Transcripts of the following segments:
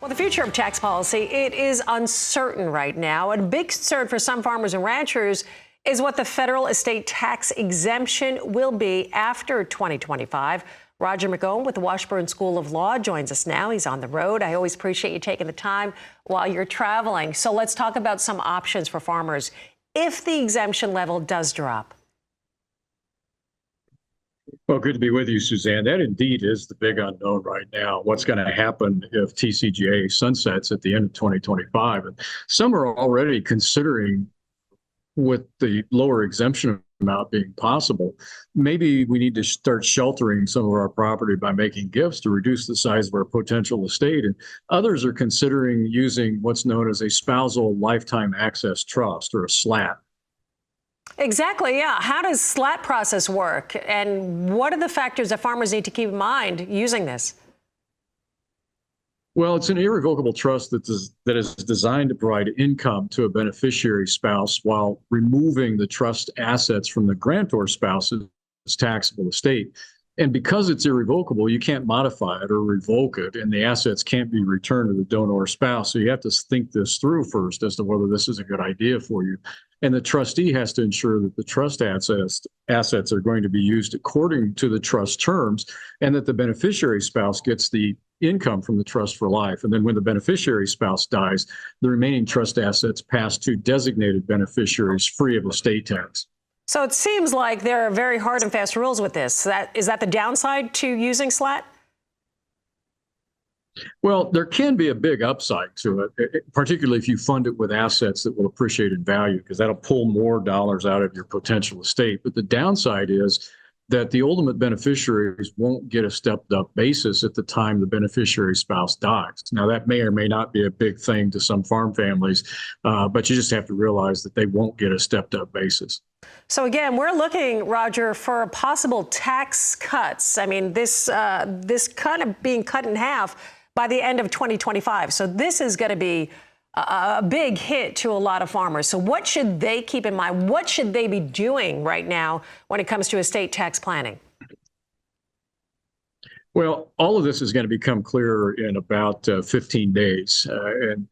Well, the future of tax policy, it is uncertain right now. And a big concern for some farmers and ranchers is what the federal estate tax exemption will be after 2025. Roger McEowen with the Washburn School of Law joins us now. He's on the road. I always appreciate you taking the time while you're traveling. So let's talk about some options for farmers if the exemption level does drop. Well, good to be with you, Suzanne. That indeed is the big unknown right now. What's going to happen if TCJA sunsets at the end of 2025? And some are already considering, with the lower exemption amount being possible, maybe we need to start sheltering some of our property by making gifts to reduce the size of our potential estate. And others are considering using what's known as a spousal lifetime access trust, or a SLAT. Exactly, yeah. How does SLAT process work? And what are the factors that farmers need to keep in mind using this? Well, it's an irrevocable trust that is designed to provide income to a beneficiary spouse while removing the trust assets from the grantor spouse's taxable estate. And because it's irrevocable, you can't modify it or revoke it, and the assets can't be returned to the donor spouse. So you have to think this through first as to whether this is a good idea for you. And the trustee has to ensure that the trust assets are going to be used according to the trust terms, and that the beneficiary spouse gets the income from the trust for life. And then when the beneficiary spouse dies, the remaining trust assets pass to designated beneficiaries free of estate tax. So it seems like there are very hard and fast rules with this. Is that the downside to using SLAT? Well, there can be a big upside to it, particularly if you fund it with assets that will appreciate in value, because that'll pull more dollars out of your potential estate. But the downside is that the ultimate beneficiaries won't get a stepped up basis at the time the beneficiary spouse dies. Now, that may or may not be a big thing to some farm families, but you just have to realize that they won't get a stepped up basis. So again, we're looking, Roger, for possible tax cuts. I mean, this kind of being cut in half by the end of 2025. So this is going to be a big hit to a lot of farmers. So what should they keep in mind? What should they be doing right now when it comes to estate tax planning? Well, all of this is going to become clearer in about 15 days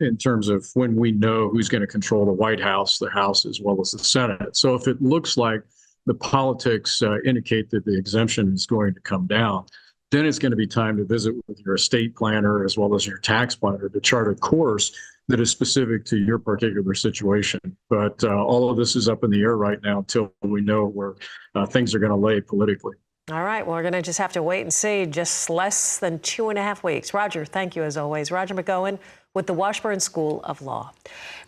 in terms of when we know who's going to control the White House, the House, as well as the Senate. So if it looks like the politics indicate that the exemption is going to come down, then it's going to be time to visit with your estate planner as well as your tax planner to chart a course that is specific to your particular situation. But all of this is up in the air right now until we know where things are going to lay politically. All right, well, we're going to just have to wait and see. Just less than 2.5 weeks. Roger, thank you as always. Roger McEowen with the Washburn School of Law.